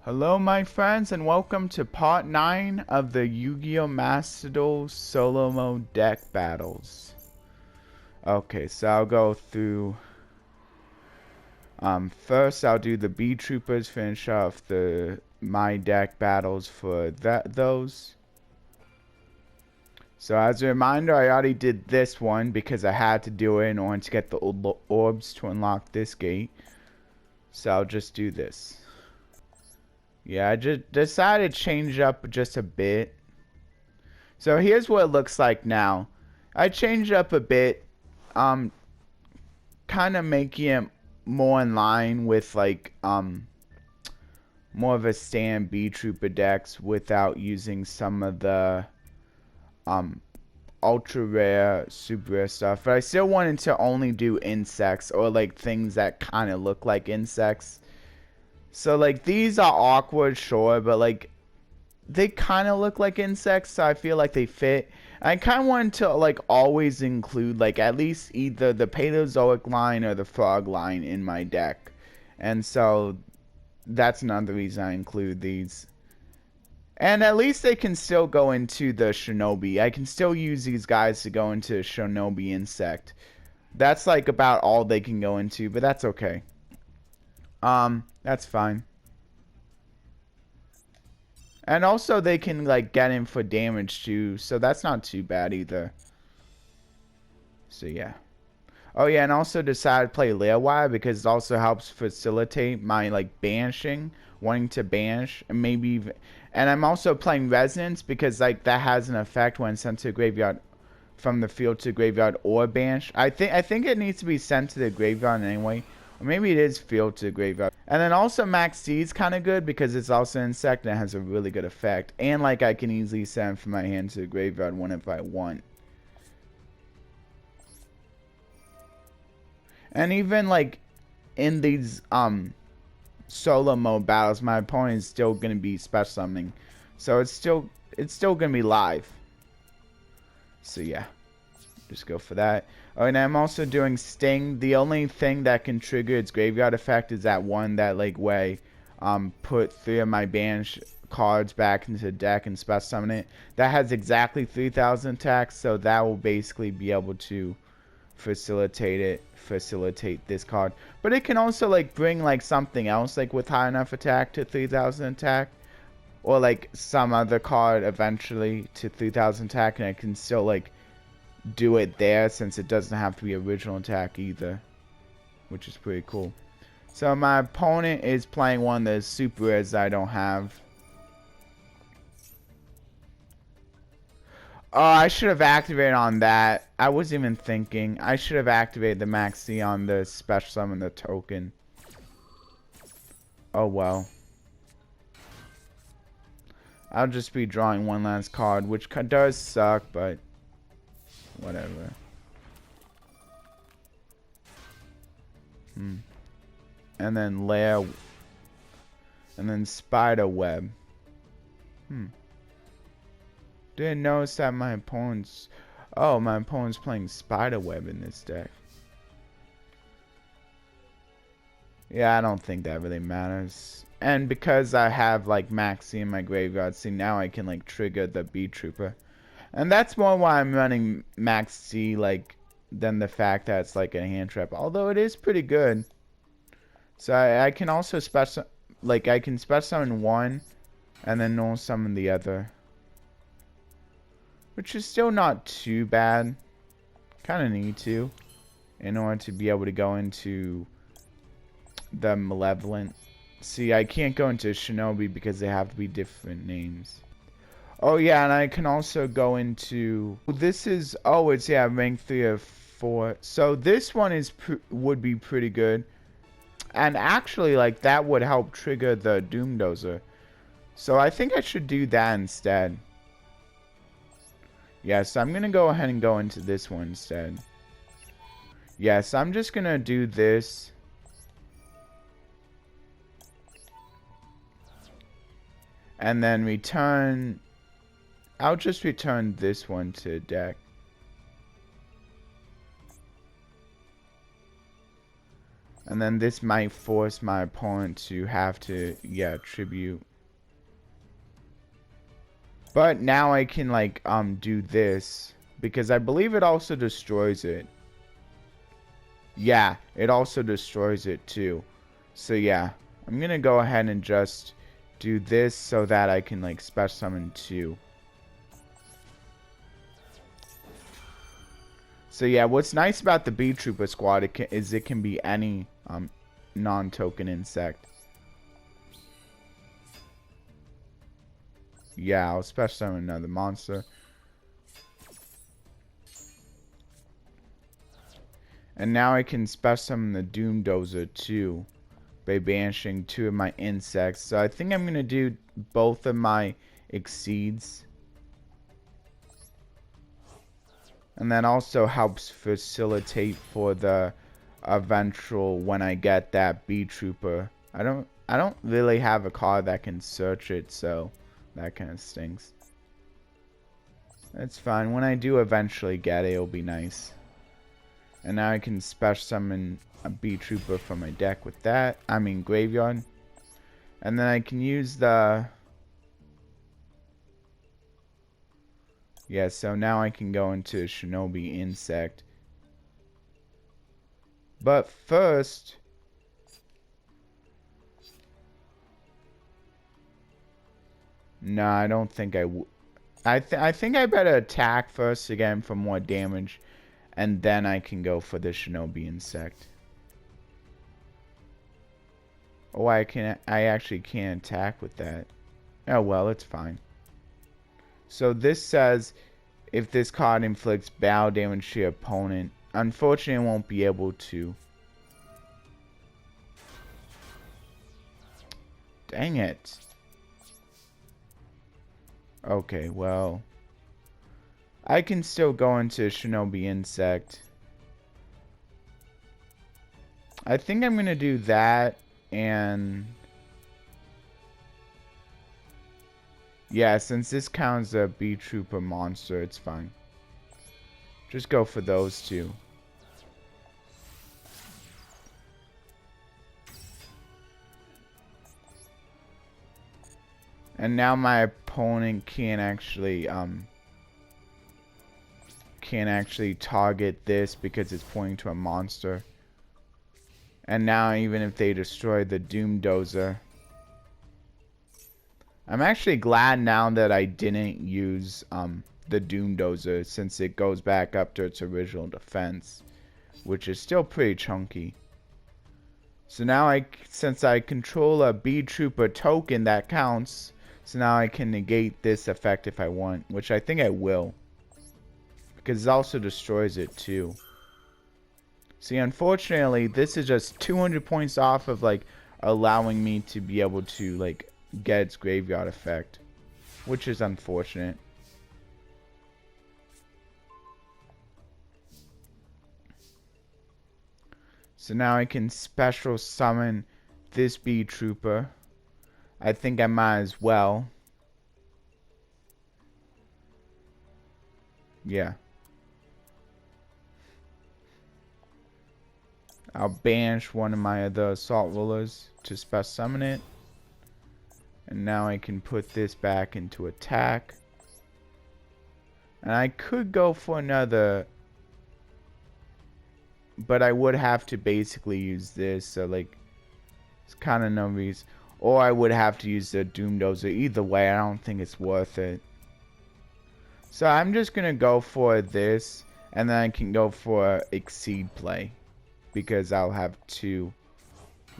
Hello my friends and welcome to part 9 of the Yu-Gi-Oh! Master Duel solo mode deck battles. Okay, so I'll go through first I'll do the B Troopers, finish off my deck battles for those. So as a reminder, I already did this one because I had to do it in order to get the orbs to unlock this gate. So I'll just do this. Yeah, I just decided to change it up just a bit. So here's what it looks like now. I changed it up a bit, kind of making it more in line with like more of a stand B Trooper decks without using some of the ultra rare, super rare stuff. But I still wanted to only do insects or like things that kind of look like insects. So like these are awkward, sure, but like they kind of look like insects, so I feel like they fit. I kind of wanted to like always include like at least either the Paleozoic line or the Frog line in my deck, and so that's another reason I include these. And at least they can still go into the Shinobi. I can still use these guys to go into Shinobi Insect. That's like about all they can go into, but that's okay. That's fine. And also they can like get in for damage too, so that's not too bad either. So yeah. Oh yeah, and also decided to play Leawire because it also helps facilitate my like banishing, wanting to banish, and maybe even, and I'm also playing Resonance because like that has an effect when sent to the graveyard from the field to graveyard or banish. I think it needs to be sent to the graveyard anyway. Or maybe it is field to graveyard. And then also Max C is kind of good because it's also an insect and it has a really good effect. And like I can easily send from my hand to the graveyard whenever I want. And even like in these solo mode battles, my opponent is still gonna be special summoning. So it's still gonna be live. So yeah. Just go for that. Oh, and I'm also doing Sting. The only thing that can trigger its graveyard effect is that one that like way put 3 of my banish cards back into the deck and special summon it. That has exactly 3,000 attacks, so that will basically be able to facilitate this card. But it can also like bring like something else like with high enough attack to 3,000 attack. Or like some other card eventually to 3,000 attack, and it can still like do it there since it doesn't have to be original attack either, which is pretty cool. So my opponent is playing one of the super rares I don't have. Oh, I should have activated on that. I wasn't even thinking. I should have activated the Max C on the special summon the token. Oh well. I'll just be drawing one last card, which does suck, but whatever. And then layer. And then spider web. Didn't notice that my opponent's... Oh, my opponent's playing spider web in this deck. Yeah, I don't think that really matters. And because I have like Maxi in my graveyard, see now I can like trigger the B Trooper. And that's more why I'm running Max C, like, than the fact that it's like a hand trap. Although it is pretty good. So I can also special, like, I can special summon one, and then normal summon the other. Which is still not too bad. Kind of need to, in order to be able to go into the Malevolent. See, I can't go into Shinobi because they have to be different names. Oh yeah, and I can also go into... This is... Oh, it's, yeah, rank 3 of 4. So this one is would be pretty good. And actually, like, that would help trigger the Doom Dozer. So I think I should do that instead. Yes, I'm going to go ahead and go into this one instead. Yes, I'm just going to do this. And then return... I'll just return this one to the deck. And then this might force my opponent to have to, yeah, tribute. But now I can, like, do this. Because I believe it also destroys it. Yeah, it also destroys it too. So yeah, I'm gonna go ahead and just do this so that I can, like, special summon 2. So yeah, what's nice about the Bee Trooper squad is it can be any non-token insect. Yeah, I'll special summon another monster. And now I can special summon the Doom Dozer too by banishing 2 of my insects. So I think I'm going to do both of my exceeds. And that also helps facilitate for the eventual when I get that Bee Trooper. I don't really have a card that can search it, so that kind of stinks. That's fine. When I do eventually get it, it'll be nice. And now I can special summon a Bee Trooper from my deck with that. I mean graveyard. And then I can use the... Yeah, so now I can go into Shinobi Insect. But first... No, I don't think I think I better attack first again for more damage. And then I can go for the Shinobi Insect. Oh, I actually can't attack with that. Oh well, it's fine. So this says if this card inflicts battle damage to your opponent. Unfortunately, it won't be able to. Dang it. Okay, well. I can still go into Shinobi Insect. I think I'm going to do that and... Yeah, since this counts a Bee Trooper monster, it's fine. Just go for those 2. And now my opponent can't actually target this because it's pointing to a monster. And now even if they destroy the Doom Dozer, I'm actually glad now that I didn't use the Doom Dozer, since it goes back up to its original defense, which is still pretty chunky. So now since I control a Bee Trooper token that counts, so now I can negate this effect if I want, which I think I will. Because it also destroys it too. See, unfortunately, this is just 200 points off of, like, allowing me to be able to, like, get its graveyard effect. Which is unfortunate. So now I can special summon this Bee Trooper. I think I might as well. Yeah. I'll banish one of my other assault rulers to special summon it. And now I can put this back into attack. And I could go for another, but I would have to basically use this, so like it's kind of no reason. Or I would have to use the Doom Dozer. Either way, I don't think it's worth it. So I'm just gonna go for this, and then I can go for Exceed play, because I'll have 2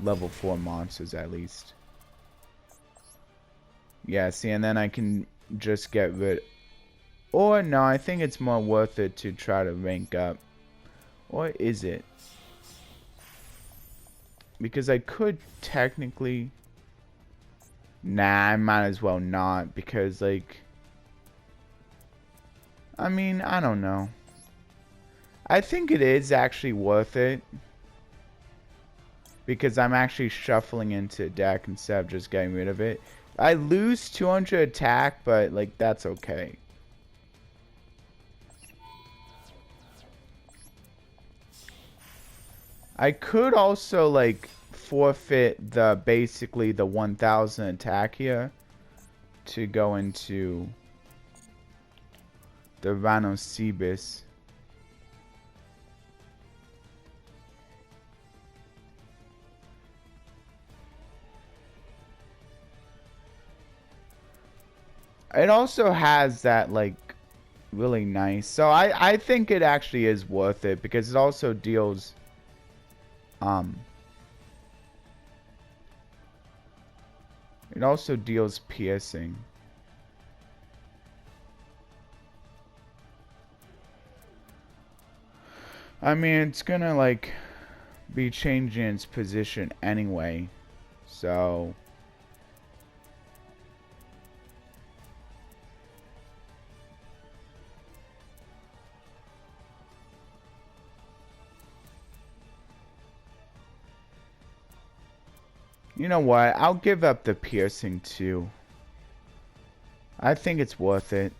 level 4 monsters at least. Yeah, see, and then I can just get rid. Or no, I think it's more worth it to try to rank up. Or is it? Because I could technically... Nah, I might as well not, because, like... I mean, I don't know. I think it is actually worth it. Because I'm actually shuffling into deck instead of just getting rid of it. I lose 200 attack, but, like, that's okay. I could also like forfeit the basically the 1000 attack here to go into the Rhinocebus. It also has that like really nice. So I think it actually is worth it because it also deals it also deals piercing. I mean, it's gonna like be changing its position anyway. So you know what? I'll give up the piercing too. I think it's worth it.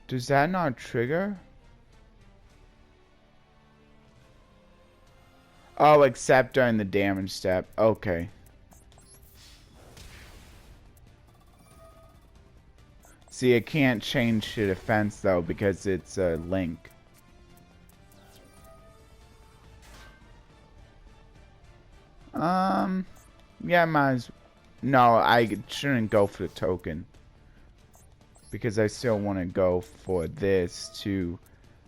Does that not trigger? Oh, except during the damage step. Okay. See, it can't change the defense though because it's a link. Yeah, no, I shouldn't go for the token because I still want to go for this to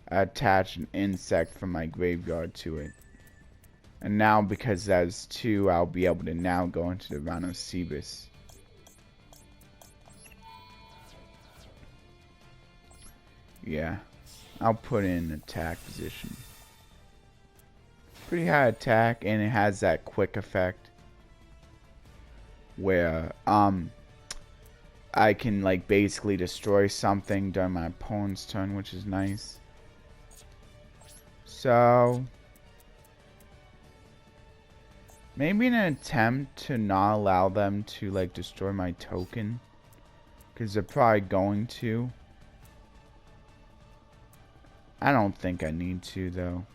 attach an insect from my graveyard to it. And now because that's 2, I'll be able to now go into the Rhinocebus. Yeah, I'll put in attack position. Pretty high attack, and it has that quick effect where I can like basically destroy something during my opponent's turn, which is nice. So maybe in an attempt to not allow them to like destroy my token, because they're probably going to. I don't think I need to though.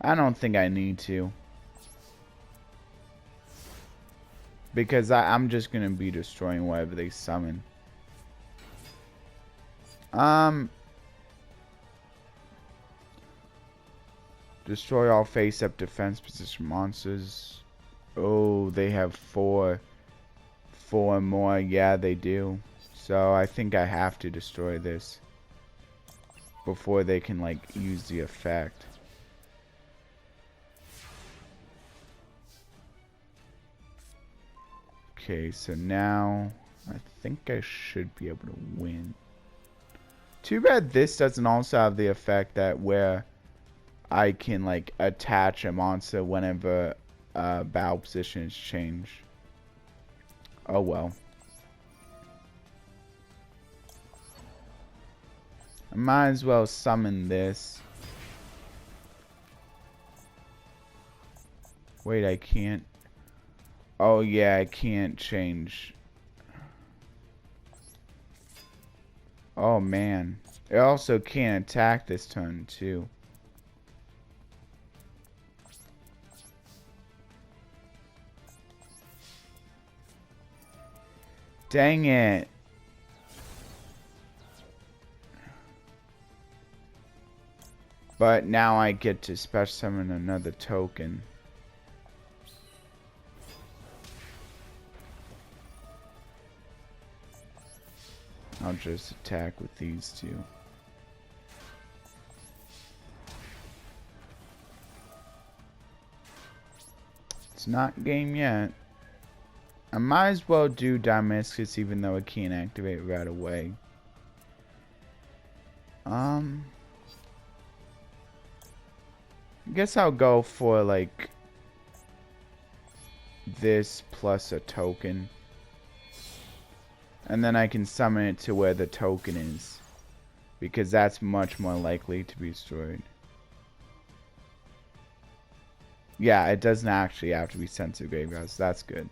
I don't think I need to. Because I'm just going to be destroying whatever they summon. Destroy all face-up defense position monsters. Oh, they have 4 more. Yeah, they do. So I think I have to destroy this before they can like use the effect. Okay, so now I think I should be able to win. Too bad this doesn't also have the effect that where I can like attach a monster whenever battle position is changed. Oh well. I might as well summon this. Wait, I can't. Oh yeah, I can't change. Oh man. It also can't attack this turn too. Dang it. But now I get to special summon another token. I'll just attack with these 2. It's not game yet. I might as well do Damascus even though it can't activate right away. I guess I'll go for like this plus a token. And then I can summon it to where the token is. Because that's much more likely to be destroyed. Yeah, it doesn't actually have to be sent to graveyards. That's good.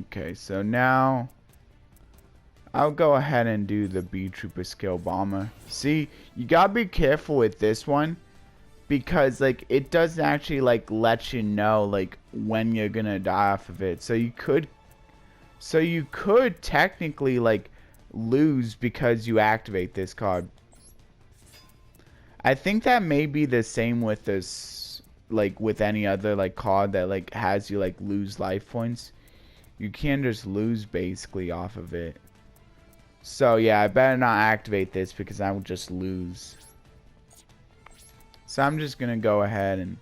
Okay, so now I'll go ahead and do the B Trooper skill bomber. See, you gotta be careful with this one because like it doesn't actually like let you know like when you're gonna die off of it. So you could technically like lose because you activate this card. I think that may be the same with this, like with any other like card that like has you like lose life points. You can just lose basically off of it. So yeah, I better not activate this because I will just lose. So I'm just gonna go ahead and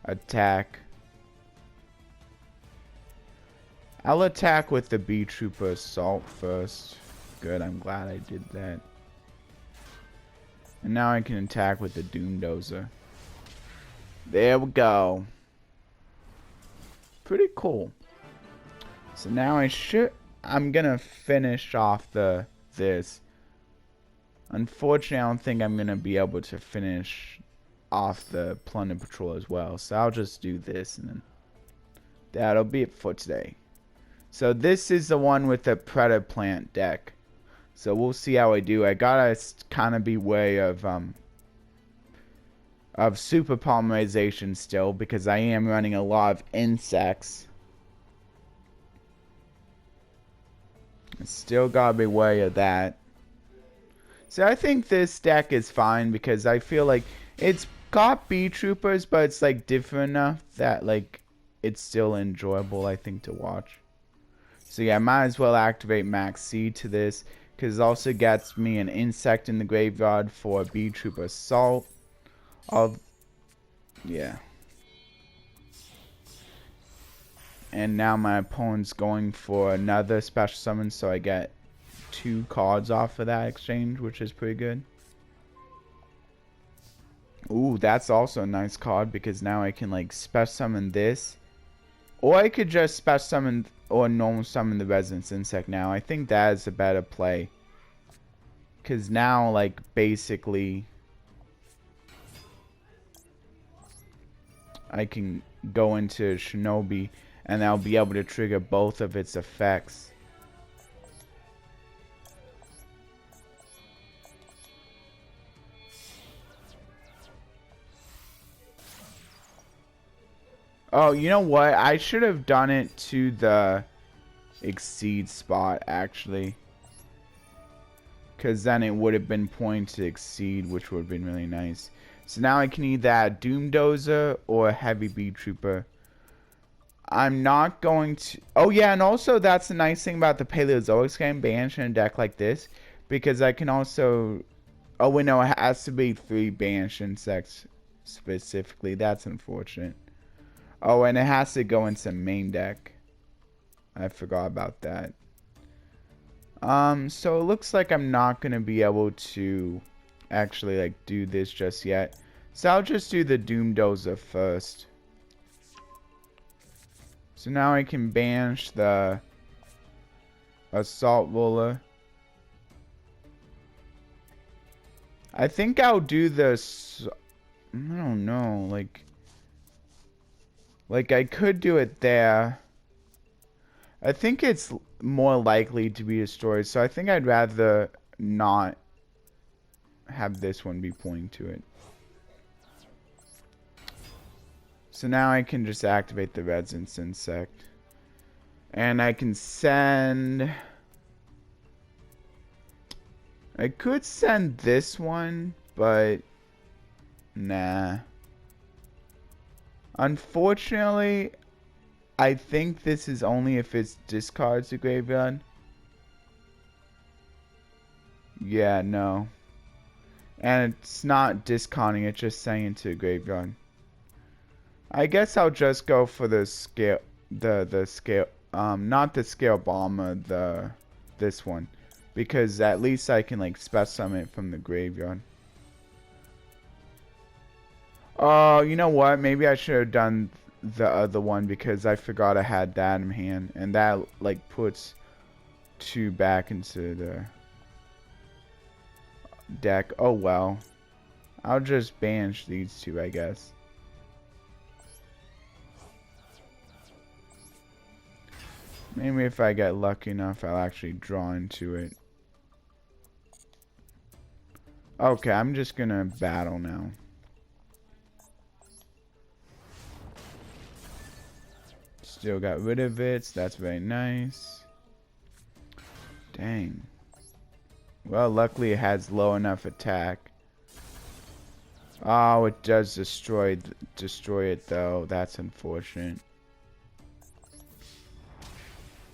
attack. I'll attack with the B Trooper Assault first. Good, I'm glad I did that. And now I can attack with the Doom Dozer. There we go. Pretty cool. So now I'm gonna finish off this. Unfortunately, I don't think I'm gonna be able to finish off the Plunder Patrol as well. So I'll just do this and then that'll be it for today. So this is the one with the Predator Plant deck. So we'll see how I do. I gotta kind of be wary of super polymerization still because I am running a lot of insects. I still gotta be wary of that. So I think this deck is fine because I feel like it's got B Troopers, but it's like different enough that like it's still enjoyable, I think, to watch. So yeah, I might as well activate Max C to this because it also gets me an insect in the graveyard for B Trooper Assault. Yeah. And now my opponent's going for another special summon, so I get 2 cards off of that exchange, which is pretty good. Ooh, that's also a nice card because now I can like special summon this. Or I could just special summon or normal summon the Resonance Insect now. I think that is a better play. Because now, like, basically, I can go into Shinobi and I'll be able to trigger both of its effects. Oh, you know what? I should have done it to the exceed spot, actually. Because then it would have been pointed to exceed, which would have been really nice. So now I can either add Doom Dozer or Heavy B Trooper. I'm not going to... Oh, yeah, and also that's the nice thing about the Paleozoic game, banish in a deck like this. Because I can also... Oh, wait, no, it has to be 3 banish insects specifically. That's unfortunate. Oh, and it has to go into main deck. I forgot about that. So it looks like I'm not going to be able to actually, like, do this just yet. So I'll just do the Doom Dozer first. So now I can banish the Assault Roller. I think I'll do this... I don't know, like I could do it there. I think it's more likely to be destroyed, so I think I'd rather not have this one be pointing to it. So now I can just activate the Resonance Insect. And I can send... I could send this one, but... Nah. Unfortunately, I think this is only if it discards the graveyard. Yeah, no. And it's not discarding, it's just sending it to the graveyard. I guess I'll just go for the scale, the scale, not the scale bomber, this one. Because at least I can like special summon it from the graveyard. Oh, you know what? Maybe I should have done the other one because I forgot I had that in hand. And that like puts 2 back into the deck. Oh well. I'll just banish these 2, I guess. Maybe if I get lucky enough, I'll actually draw into it. Okay, I'm just gonna battle now. Still got rid of it, so that's very nice. Dang. Well, luckily it has low enough attack. Oh, it does destroy it though. That's unfortunate.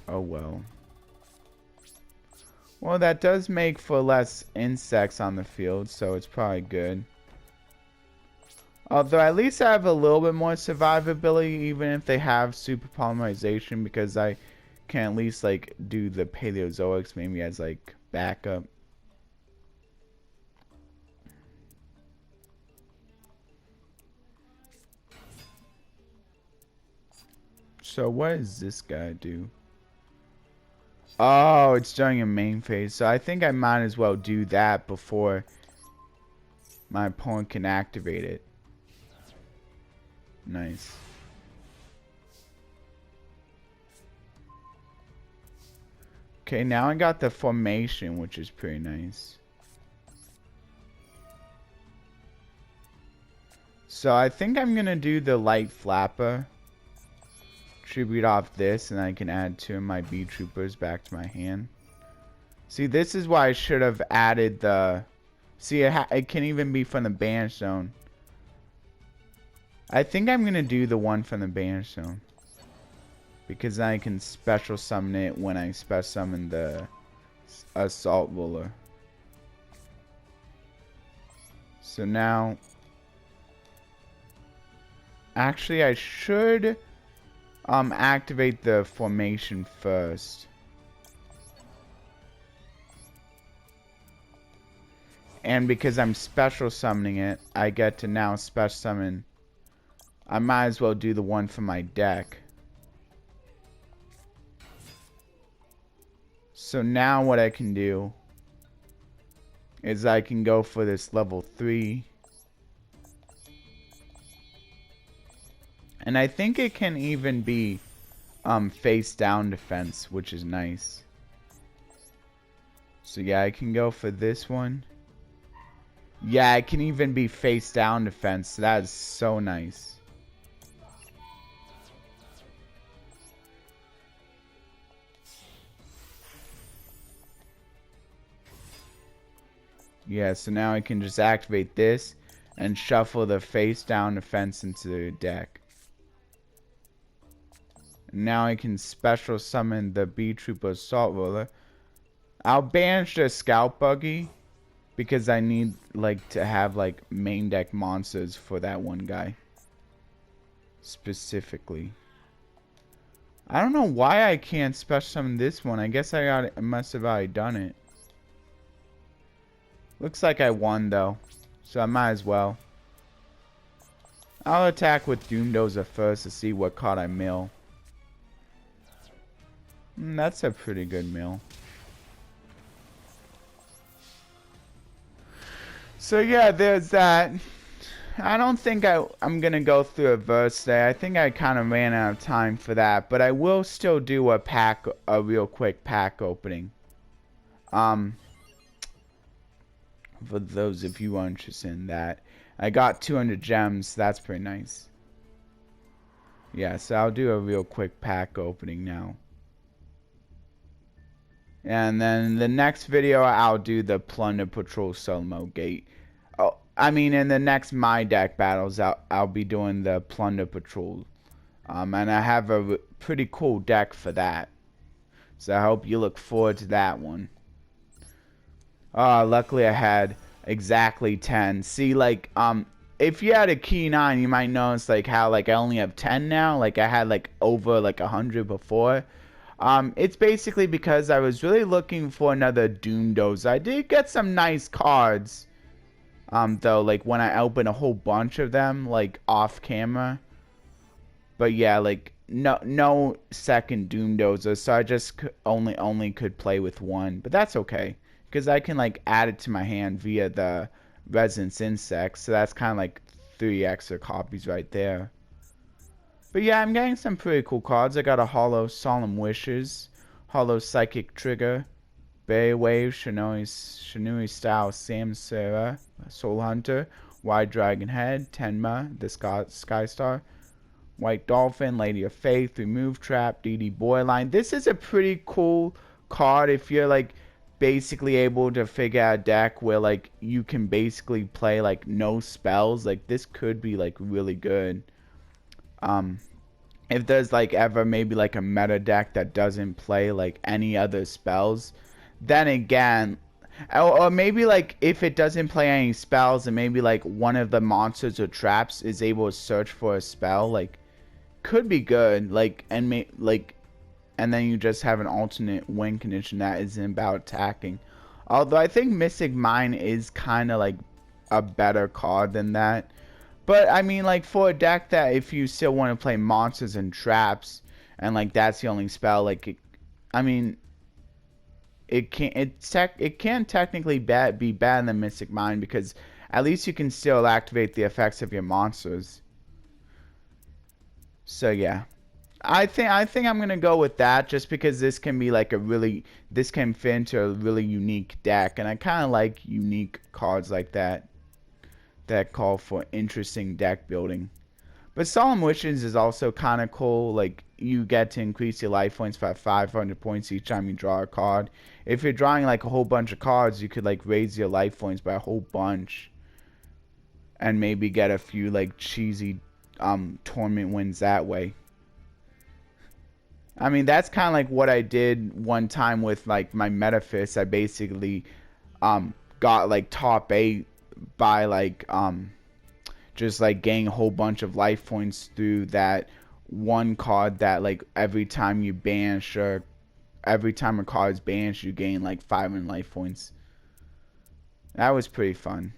Oh well. Well, that does make for less insects on the field, so it's probably good. Although at least I have a little bit more survivability, even if they have super polymerization, because I can at least like do the Paleozoics maybe as like backup. So what does this guy do? Oh, it's during a main phase, so I think I might as well do that before my opponent can activate it. Nice. Okay, now I got the formation, which is pretty nice. So I think I'm gonna do the light flapper. Tribute off this, and I can add two of my bee troopers back to my hand. See, this is why I should have added the... See, it can even be from the banish zone. I think I'm gonna do the one from the banish zone, because then I can special summon it when I special summon the assault ruler. So now, actually I should activate the formation first. And because I'm special summoning it, I get to now special summon. I might as well do the one from my deck. So now what I can do is I can go for this level 3. And I think it can even be face down defense, which is nice. So yeah, I can go for this one. Yeah, it can even be face down defense. That is so nice. Yeah, so now I can just activate this and shuffle the face down defense into the deck. Now I can special summon the bee trooper assault roller. I'll banish the scout buggy because I need like to have like main deck monsters for that one guy specifically. I don't know why I can't special summon this one. I guess I must have already done it. Looks like I won though, so I might as well. I'll attack with Doomdozer first to see what card I mill. That's a pretty good mill. So yeah, there's that. I don't think I'm gonna go through a verse today. I think I kind of ran out of time for that, but I will still do a real quick pack opening. For those of you who are interested in that, I got 200 gems. That's pretty nice. Yeah, so I'll do a real quick pack opening now. And then the next video, I'll do the Plunder Patrol solo mode gate. Oh, I mean, in the next My Deck battles, I'll be doing the Plunder Patrol. And I have a pretty cool deck for that. So I hope you look forward to that one. Luckily I had exactly 10. See, like, if you had a key 9, you might notice, like, how, like, I only have 10 now. Like, I had, like, over, like, 100 before. It's basically because I was really looking for another Doomdozer. I did get some nice cards, though, like, when I opened a whole bunch of them, like, off camera. But, yeah, like, no second Doomdozer, so I just only could play with one. But that's okay, because I can, like, add it to my hand via the Resonance Insects, so that's kind of like 3 extra copies right there. But yeah, I'm getting some pretty cool cards. I got a Hollow Solemn Wishes, Hollow Psychic Trigger, Bay Wave, Shinui Style Samsara, Soul Hunter, Wide Dragon Head, Tenma, the Sky Star, White Dolphin, Lady of Faith, Remove Trap, DD Boyline. This is a pretty cool card if you're like basically able to figure out a deck where like you can basically play like no spells. Like this could be like really good. If there's like ever maybe like a meta deck that doesn't play like any other spells, then again, or maybe like if it doesn't play any spells and maybe like one of the monsters or traps is able to search for a spell, like could be good, like, and then you just have an alternate win condition that isn't about attacking. Although I think Mystic Mine is kind of like a better card than that. But I mean, like for a deck that if you still want to play monsters and traps and like that's the only spell, like I mean, it can technically be better than Mystic Mine because at least you can still activate the effects of your monsters. So yeah, I think I'm gonna go with that just because this can be like this can fit into a really unique deck, and I kind of like unique cards like that call for interesting deck building. But Solemn Wishes is also kind of cool. Like you get to increase your life points by 500 points each time you draw a card. If you're drawing like a whole bunch of cards, you could like raise your life points by a whole bunch, and maybe get a few like cheesy tournament wins that way. I mean, that's kind of like what I did one time with like my Metaphys. I basically got like top 8 by like just like getting a whole bunch of life points through that one card that like every time you banish or every time a card is banished you gain like 500 life points. That was pretty fun.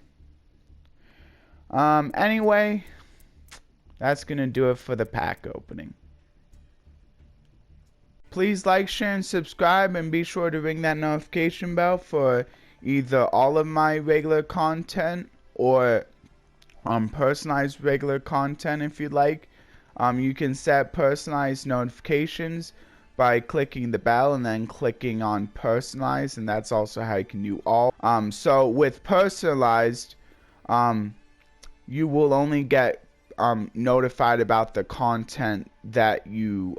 Anyway, that's gonna do it for the pack opening. Please like, share, and subscribe, and be sure to ring that notification bell for either all of my regular content or personalized regular content if you'd like. You can set personalized notifications by clicking the bell and then clicking on personalized, and that's also how you can do all. So with personalized, you will only get notified about the content that you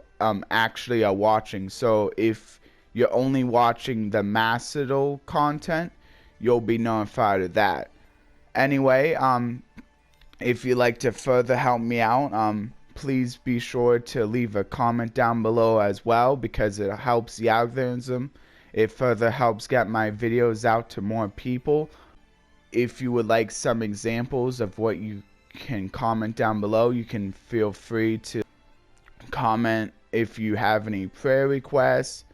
actually are watching. So if you're only watching the Macedal content, you'll be notified of that. Anyway, if you'd like to further help me out, please be sure to leave a comment down below as well, because it helps the algorithm. It further helps get my videos out to more people. If you would like some examples of what you can comment down below, you can feel free to comment if you have any prayer requests,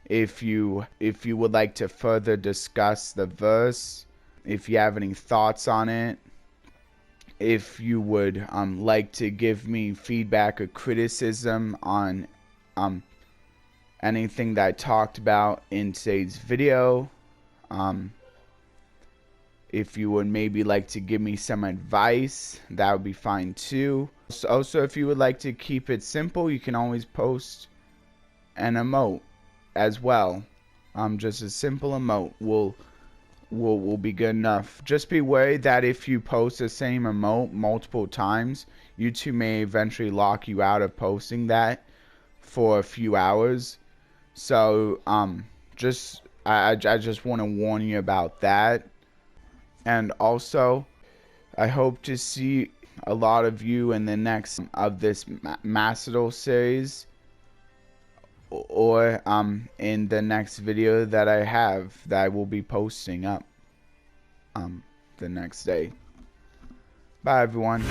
if you would like to further discuss the verse, if you have any thoughts on it, if you would like to give me feedback or criticism on anything that I talked about in today's video, if you would maybe like to give me some advice, that would be fine too. Also, if you would like to keep it simple, you can always post an emote as well. Just a simple emote will be good enough. Just be worried that if you post the same emote multiple times, YouTube may eventually lock you out of posting that for a few hours. So I just want to warn you about that. And also, I hope to see a lot of you in the next of this Macedal series, or in the next video that I will be posting up the next day. Bye everyone.